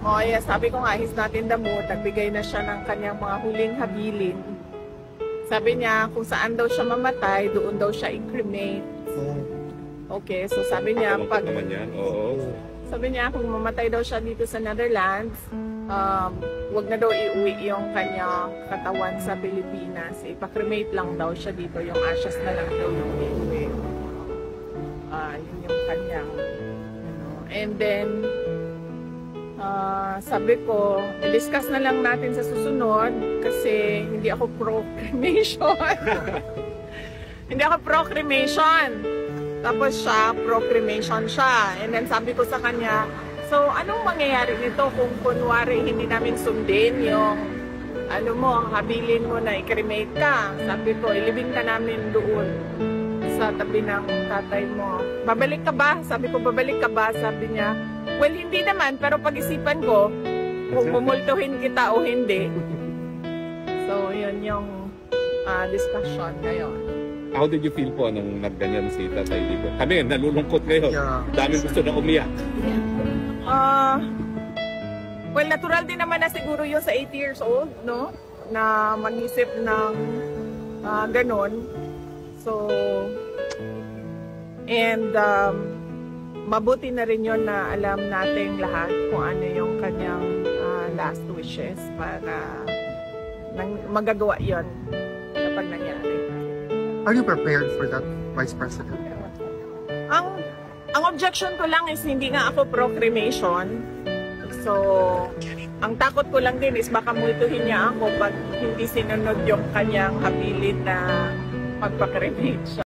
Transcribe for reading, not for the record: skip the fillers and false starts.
Oh, yeah, sabi ko nga, he's not in the mood. Nagbigay na siya ng kanyang mga huling habilin. Sabi niya, kung saan daw siya mamatay, doon daw siya i-cremate. Okay, so sabi niya, pag... naman yan. Oo. Sabi niya, kung mamatay daw siya dito sa Netherlands, wag na daw iuwi yung kanyang katawan sa Pilipinas. Ipa-cremate lang daw siya dito. Yung ashes na lang daw yung iuwi. Yun yung kanyang... And then... sabi ko, i-discuss na lang natin sa susunod kasi hindi ako pro-cremation. Hindi ako pro-cremation. Tapos siya, pro-cremation siya. And then sabi ko sa kanya, so anong mangyayari nito kung kunwari hindi namin sundin yung ano mo, habilin mo na i-cremate ka? Sabi ko, ilibing ka namin doon sa tabi ng tatay mo. Babalik ka ba? Sabi ko, babalik ka ba? Sabi niya, well, hindi naman, pero pag-isipan ko, kung pumultuhin kita o hindi. So, yun yung discussion ngayon. How did you feel po nung nagganyan si Tatay Libo? Kami, nalulungkot ngayon. Dami gusto na umiyak. Well, natural din naman na siguro yun sa 8 years old, no? Na mag-isip ng ganon. So, and mabuti na rin yun na alam nating lahat kung ano yung kanyang last wishes para magagawa yun kapag nangyari. Are you prepared for that, Vice President? Ang objection ko lang is hindi nga ako pro-cremation. So, ang takot ko lang din is baka multuhin niya ako pag hindi sinunod yung kanyang habilin na magpa-cremate siya.